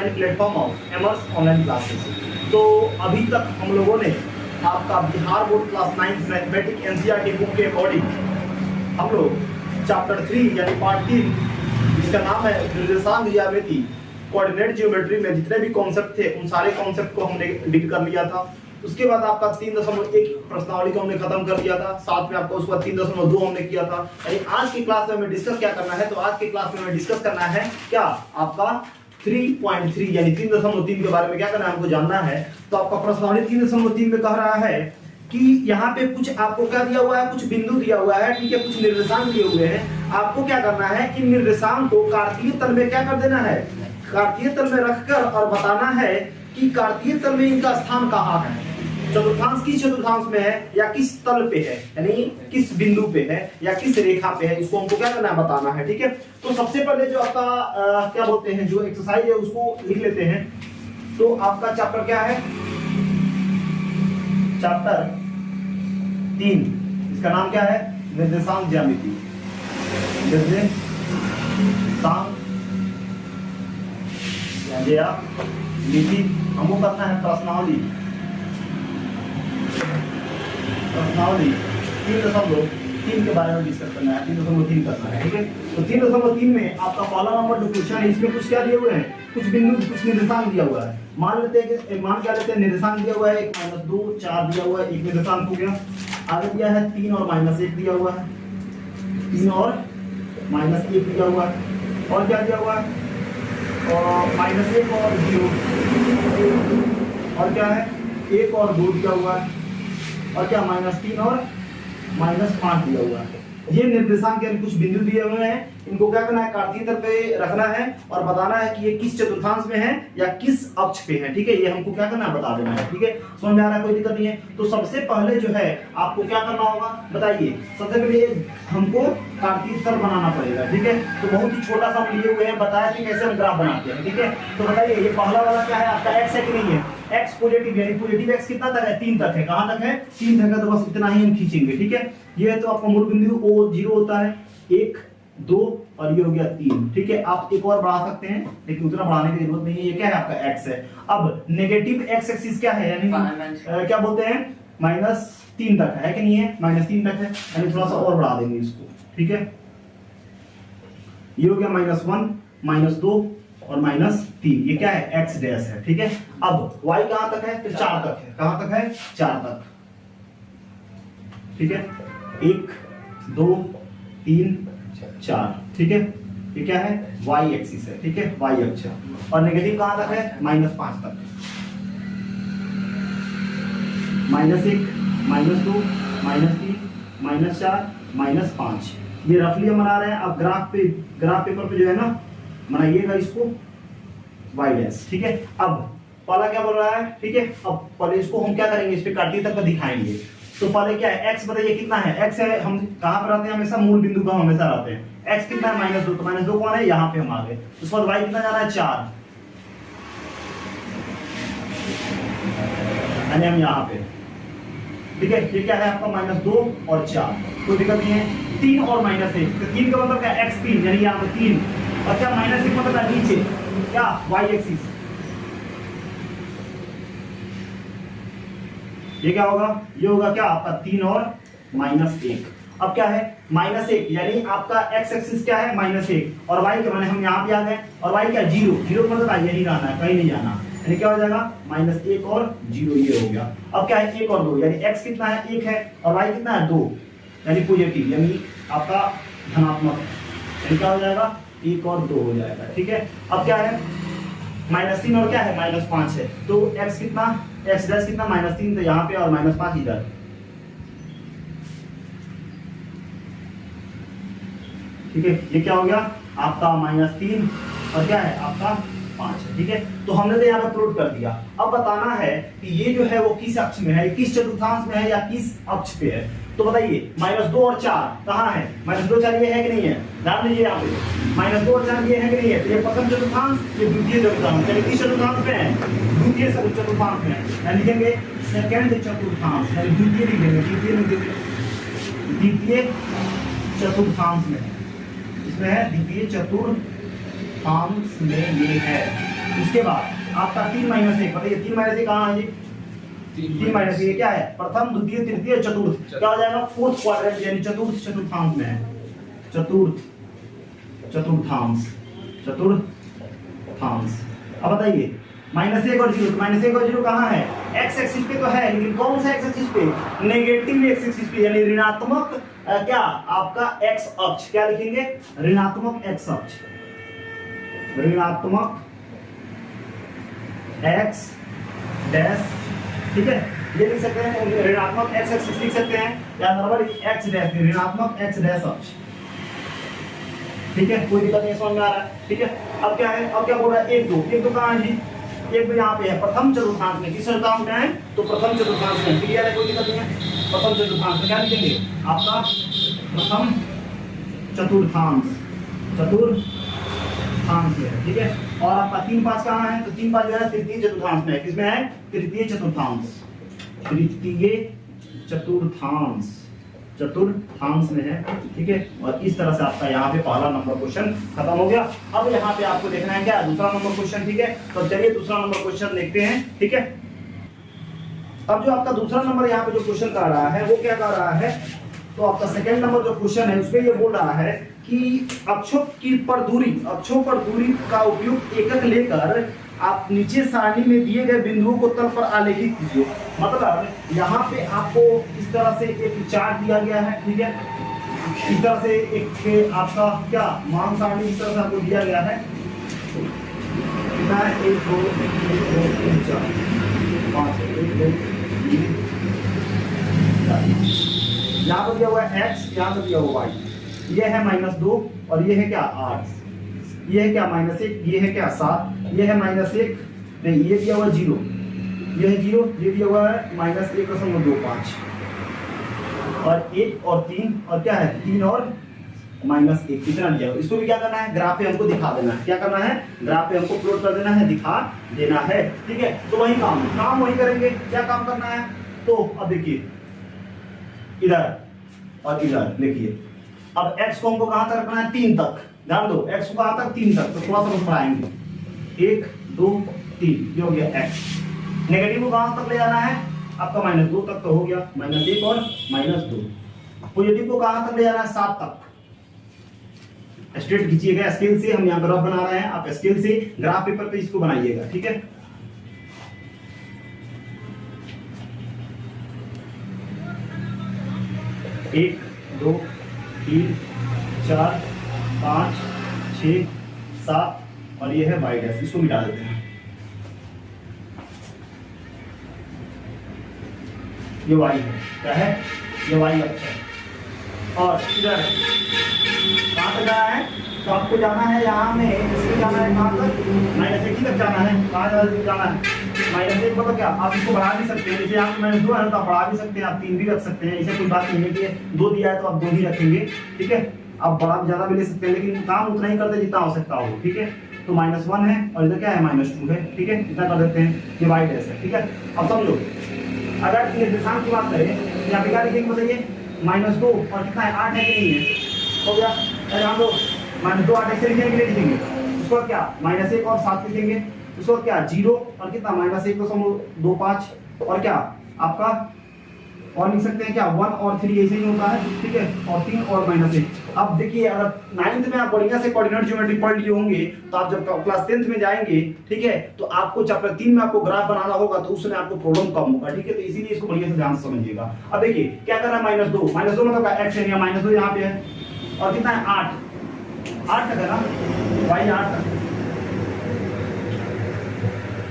Online platform of एमर्स online classes. तो अभी तक हम लोगों ने आपका Bihar board class 9 mathematics NCERT book के अकॉर्डिंग हम लोग चैप्टर 3 यानी पार्ट 3 जिसका नाम है निर्देशांक ज्यामिति कोऑर्डिनेट ज्योमेट्री में जितने भी कॉन्सेप्ट थे उन सारे कॉन्सेप्ट को हमने डील कर लिया था। उसके बाद आपका 3.1 प्रश्नावली को हमने खत्म कर दिया था, साथ में आपका उसके बाद 3.2 हमने किया था। यानी आज की क्लास में हमें डिस्कस क्या करना है, तो आज की क्लास में हमें डिस्कस करना है क्या आपका 3.3 यानी 3.3 के बारे में क्या करना है, हमको जानना है। तो आपका प्रश्नावली 3.3 में कह रहा है कि यहाँ पे कुछ आपको क्या दिया हुआ है, कुछ बिंदु दिया हुआ है, ठीक है, कुछ निर्देशांक दिए हुए हैं। आपको क्या करना है कि निर्देशांक को कार्तीय तल में क्या कर देना है, कार्तीय तल में रखकर और बताना है कि कार्तीय तल में इनका स्थान कहाँ है, चतुर्थांश किस चतुर्थांश में है या किस तल पे है, यानी किस बिंदु पे है या किस रेखा पे है, इसको हमको क्या करना है, बताना है। ठीक है, तो सबसे पहले जो आपका क्या बोलते हैं जो एक्सरसाइज है उसको लिख लेते हैं। तो आपका चैप्टर क्या है, चैप्टर 3, इसका नाम क्या है, निर्देशांक ज्यामिति। निर्देशांक ज्यामिति हमको करना है प्रश्नावली 3.3 के बारे में डिस्कस करना है, 3.3 करना है। ठीक है, तो 3.3 में आपका पहला नंबर जो क्वेश्चन है इसमें कुछ क्या दिए हुए हैं, कुछ बिंदु कुछ निर्देशांक दिया हुआ है। मान लेते हैं कि मान क्या लेते हैं, निर्देशांक दिया हुआ है 1 -2 4 दिया हुआ है, एक निर्देशांक हो गया। आगे दिया है 3 और -1 दिया हुआ है, 3 और -1 दिया हुआ है, और क्या दिया हुआ है, और -1 और 0, और क्या है 1 और 2 दिया हुआ है, और क्या -3 और -5 दिया हुआ है। ये निर्देशांक यानी कुछ बिंदु दिए हुए हैं, इनको क्या करना है, कार्तीय तल पे रखना है और बताना है कि ये किस चतुर्थांश में है या किस अक्ष पे है। ठीक है, ये हमको क्या करना है, बता देना है। ठीक है, समझ में आ रहा है, कोई दिक्कत नहीं है। तो सबसे पहले जो है आपको क्या करना होगा बताइए, सबसे पहले हमको कार्तीय तल बनाना पड़ेगा। ठीक है, तो बहुत ही छोटा सा हम लिए हुए हैं, बताया कि कैसे हम ग्राफ बनाते हैं। ठीक है, तो बताइए ये पहला वाला क्या है आपका, एक्स है कि नहीं है, एक्स पॉजिटिव यानी पॉजिटिव एक्स कितना तक है, 3 तक है। कहां तक है, 3 तक है, तो बस इतना ही हम खींचेंगे। ठीक है, ये तो आपका मूल बिंदु O 0 होता है, 1 2 और ये हो गया 3। ठीक है, आप एक और बढ़ा सकते हैं लेकिन उतना बढ़ाने की जरूरत नहीं है। ये क्या है आपका x है। अब नेगेटिव x एक्सिस क्या है, यानी क्या बोलते हैं, -3 तक है कि नहीं है, -3 तक है, यानी थोड़ा सा और बढ़ा देंगे इसको। ठीक है, ये हो गया -1 -2 और -3, ये क्या है, x डैश है। ठीक है, अब y कहां तक है, तो 4 तक है। कहां तक है, 4 तक। ठीक है, 1 2 3 4। ठीक है, ये क्या है, y एक्सिस है। ठीक है, y अक्ष। और नेगेटिव कहां तक है, -5 तक, -1 -2 -3 -4 -5। ये रफली हम बना रहे हैं। अब ग्राफ पेपर पे जो है ना बनाइएगा इसको y डैश। ठीक है, अब पहला क्या बोल रहा है, ठीक है, अब पहले इसको हम क्या करेंगे, इस पे कार्तीय तल पर दिखाएंगे। तो पहले क्या है, x बताइए कितना है, x है, हम कहां पर आते हैं, हमेशा मूल बिंदु पर हमेशा आते हैं। x कितना है, -2, तो -2 कौन है, यहां पे हम आ गए। उसके बाद y कितना जाना है, 4, यानी हम यहां पे। ठीक है, ये क्या है आपका -2 और 4, कोई दिक्कत नहीं है। 3 और -1, तो 3 का मतलब क्या, x3 यानी यहां पे 3, और क्या -1 मतलब है नीचे क्या, y एक्सिस। ये क्या होगा, ये होगा क्या आपका 3 और -1। अब क्या है, -1 यानी आपका x एक्सिस क्या है, -1, और y के माने हम यहाँ पे आ गए, और y क्या 0 मतलब यही रहना है, कहीं नहीं जाना। यानी क्या हो जाएगा, -1 और 0, ये हो गया। अब क्या है, 1 और 2, यानी x कितना है, 1 है, और y कितना है, 2, यानी पॉजिटिव, यानी आपका धनात्मक, यानी क्या हो जाएगा, 1 और 2 हो जाएगा। ठीक है, अब क्या है, -3 और क्या है, -5 है, तो x कितना, x डैश कितना, -3, तो यहाँ पे, और -5 इधर। ठीक है, ये क्या हो गया आपका, -3 और क्या है आपका 5 है। ठीक है, तो हमने तो यहाँ पे प्लॉट कर दिया। अब बताना है कि ये जो है वो किस अक्ष में है, किस चतुर्थांश में है या किस अक्ष पे है। तो बताइए -2 और 4 कहाँ है, -2 4 ये है कि नहीं है, ध्यान दीजिए यहाँ पे, -2 और 4 ये है कि नहीं है। तो ये प्रथम चतुर्थांश, ये द्वितीय चतुर्थांश, यानी किस चतुर्थांश में है, द्वितीय चतुर्थांश में है। यानी लिखेंगे सेकंड चतुर्थांश, यानी द्वितीय लिखेंगे, द्वितीय चतुर्थांश में है, इसमें है द्वितीय चतुर्थांश में ये है। इसके बाद आपका 3 माइनस 1, बताइए 3 माइनस 1 कहाँ है जी? 3 माइनस 1 क्या है? प्रथम, द्वितीय, तृतीय, चतुर्थ। क्या हो जाएगा? फोर्थ क्वाड्रेंट यानी चतुर्थ चतुर्थांश में है। चतुर्थांश। अब बताइए -1 और 0, -1 और 0 कहाँ है? एक्स एक्सिस पे तो है, लेकिन कौन सा एक्स एक्सिस पे? नेगेटिव एक्स एक्सिस पे, यानी ऋणात्मक क्या आपका एक्स अक्ष। क्या लिखेंगे? ऋणात्मक एक्स अक्ष, ऋणात्मक एक्स डैश, ठीक है। ये लिख सकते हैं ऋणात्मक एक्स एक्सिस लिख सकते हैं, या नॉर्मल एक्स डैश, ऋणात्मक एक्स डैश अक्ष, ठीक है। कोई दिक्कत नहीं, समझ में आ रहा है, ठीक है। अब क्या है? अब क्या बोल रहा है? 1 2, 1 2 कहाँ है जी? 1 2 यहाँ पे है, प्रथम चतुर्थांश में। किस चतुर्थांश में है? तो प्रथम चतुर्थांश में, क्लियर है, कोई दिक्कत नहीं है। प्रथम चतुर्थांश में क्या लिखेंगे? आपका प्रथम चतुर्थांश में है, ठीक है। और आपका 3 5 कहाँ है? तो 3 5 जो है तृतीय चतुर्थांश में है। किसमें है? तृतीय चतुर्थांश में है, ठीक है। और इस तरह से आपका यहाँ पे पहला नंबर क्वेश्चन खत्म हो गया। अब यहाँ पे आपको देखना है क्या? दूसरा नंबर क्वेश्चन, ठीक है। तो चलिए दूसरा नंबर क्वेश्चन देखते हैं, ठीक है। अब जो आपका दूसरा नंबर यहाँ पे जो क्वेश्चन कर रहा है वो क्या कर रहा है? तो आपका सेकंड नंबर जो क्वेश्चन है उसमें ये बोल रहा है कि अक्षों पर दूरी का उपयोग एकक लेकर आप नीचे सारणी में दिए गए बिंदुओं को तल पर आलेखित कीजिए। मतलब यहाँ पे आपको इस तरह से एक चार्ट दिया गया है, ठीक है। इस तरह से एक आपका क्या मान सारणी इस तरह से आपको दिया गया है। 1 2 3 4 5 1 2 3 4। यहाँ पर दिया हुआ है x, यहाँ पर दिया हुआ y, ये है -2 और ये है क्या 8, ये है क्या -1, ये है क्या 7, ये है -1 नहीं, ये दिया हुआ 0, ये है 0, ये दिया हुआ है -1.25 और 1 और 3 और क्या है 3 और -1, कितना दिया हुआ। इसको भी क्या करना है? ग्राफ पे हमको दिखा देना है। क्या करना है? ग्राफ पे हमको प्लॉट कर देना है, दिखा देना है, ठीक है। तो वही काम वही करेंगे। क्या काम करना है? तो अब देखिए इधर और इधर देखिए। अब x को हमको कहां तक रखना है? 3 तक। ध्यान दो, x को कहां तक? 3 तक। तो थोड़ा सा बढ़ाएंगे, 1 2 3, ये हो गया x। नेगेटिव को कहां तक ले जाना है? आपका -2 तक तो हो गया, -1 और -2। पॉजिटिव को कहां तक ले जाना है? 7 तक। स्ट्रेट खींचिएगा स्केल से, हम यहाँ ग्राफ बना रहे हैं, आप स्केल से ग्राफ पेपर पे इसको बनाइएगा, ठीक है। एक 2 3 4 5 6 7 और ये है y डैश, इसको मिटा देते हैं। ये y है, क्या है? ये y अक्ष है। और इधर कहाँ तक जाना है? तो आपको जाना है यहाँ में, इसमें जाना है कहाँ तक? -1 तक जाना है। कहाँ जाना है? -1 मतलब क्या? आप इसको बढ़ा भी सकते हैं, जैसे यहाँ पे -2 है तो आप बढ़ा भी सकते हैं, आप 3 भी रख सकते हैं, ऐसे कोई बात नहीं है कि 2 दिया है तो आप 2 ही रखेंगे, ठीक है। आप बड़ा ज्यादा भी ले सकते हैं, लेकिन काम उतना ही करते जितना हो सकता हो, ठीक है। तो -1 है और इधर क्या है? -2 है, ठीक है। इतना कर देते हैं, ये y डैश है, ठीक है। अब समझो, अगर निर्देशांक की बात करें तो यहाँ पे क्या लिखेंगे बताइए? -2 और कितना है? 8 है कि नहीं है? हो गया। अरे हम लोग -2 8 ऐसे लिखेंगे, नहीं लिखेंगे? उसको क्या? -1 और 7 लिखेंगे, उसको क्या 0 और कितना -1.25 और क्या आपका और लिख सकते हैं क्या 1 और 3 ऐसे ही होता है, ठीक है। और 3 और -1। अब देखिए अगर 9th में आप बढ़िया से कोऑर्डिनेट ज्योमेट्री पढ़ लिए होंगे तो आप जब क्लास 10th में जाएंगे, ठीक है, तो आपको चैप्टर 3 में आपको ग्राफ बनाना होगा तो उस समय आपको प्रॉब्लम कम होगा, ठीक है। तो इसीलिए इसको बढ़िया से ध्यान से समझिएगा। अब देखिए क्या कर रहा है? -2 मतलब क्या? x है, -2 यहाँ पे है और कितना है? 8 तक है ना, y 8 तक,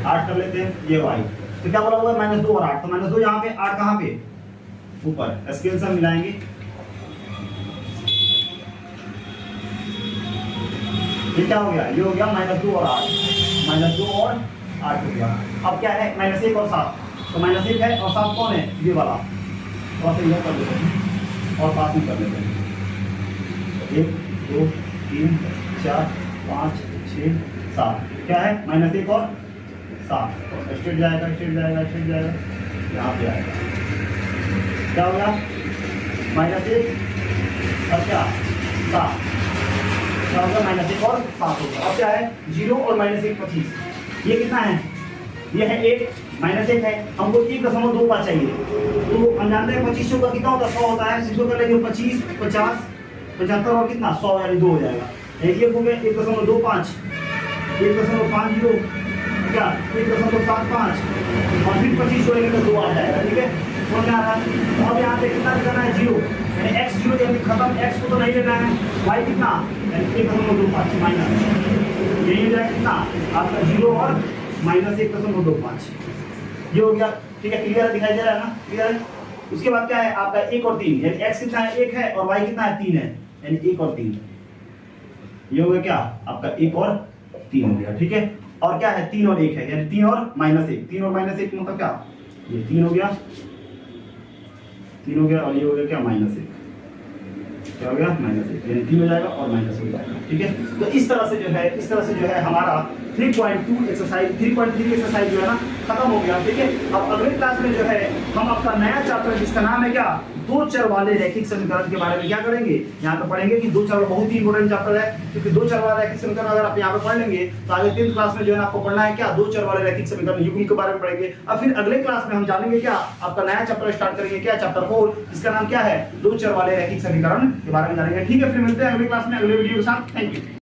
8 कर लेते हैं, ये y। तो क्या बोला हुआ है? -2 और 8। तो -2 यहाँ पे, 8 कहाँ पे? ऊपर। स्केल से मिलाएंगे, ये क्या हो गया? ये हो गया -2 और 8, -2 और 8 हो गया। अब क्या है? -1 और 7। तो -1 है और 7 कौन है? ये वाला। तो फिर यह कर देते हैं और 7 भी कर लेते हैं। 1 2 3 4 5 6 7, क्या है? -1 और 7। स्ट्रेट जाएगा, स्ट्रेट जाएगा, स्ट्रेट जाएगा, यहाँ पे आएगा। क्या हो गया? -1 और क्या 7, क्या होगा? -1 और 7 होगा। अब क्या है? 0 और -1 25, ये कितना है, ये है 1 माइनस 1 है, हमको 1.25 चाहिए। तो हम जानते हैं 2500 का कितना होता है, 100 होता है। 600 कर लेंगे 25, 50, 75 और कितना 100 यानी 2 हो जाएगा। ये हो गया 1.25, 1.50 क्या 1.75 और फिर 25 जोड़ेंगे तो 2 आ जाएगा। ठीक है, समझ में आ रहा है। तो अब यहाँ पे कितना करना है 0, यानी x 0 यानी खत्म, x को तो नहीं लेना है। y कितना यानी 1.25 माइनस, यही हो जाएगा कितना आपका 0 और माइनस 1.25, ये हो गया। ठीक है, क्लियर है, दिखाई दे रहा है ना, क्लियर है। उसके बाद क्या है आपका 1 और 3, यानी x कितना है 1 है और y कितना है 3 है, यानी 1 और 3, ये हो गया क्या आपका 1 और 3 हो गया। ठीक है, और क्या है 3 और 1 है, यानी 3 और माइनस 1, 3 और माइनस 1 मतलब क्या, ये 3 हो गया, 3 हो गया और ये हो गया क्या माइनस 1, क्या हो गया माइनस 1, यानी 3 हो जाएगा और माइनस हो जाएगा। ठीक है, तो इस तरह से जो है हमारा 3.2 एक्सरसाइज 3.3 एक्सरसाइज जो है ना खत्म हो गया। ठीक है, अब अगले क्लास में जो है हम आपका नया चैप्टर जिसका नाम है क्या, दो चर वाले रैखिक समीकरण के बारे में क्या करेंगे, यहाँ पे पढ़ेंगे कि दो चर बहुत ही इंपॉर्टेंट चैप्टर है, क्योंकि दो चर वाले रैखिक समीकरण अगर आप यहाँ पे पढ़ लेंगे तो आगे 3th क्लास में जो है आपको पढ़ना है क्या, दो चर वाले रैखिक समीकरण युग्म के बारे में पढ़ेंगे। और फिर अगले क्लास में हम जानेंगे क्या, आपका नया चैप्टर स्टार्ट करेंगे क्या, चैप्टर 4 जिसका नाम क्या है, दो चर वाले रैखिक समीकरण के बारे में जानेंगे। ठीक है, फिर मिलते हैं अगले क्लास में अगले वीडियो के साथ। Thank you.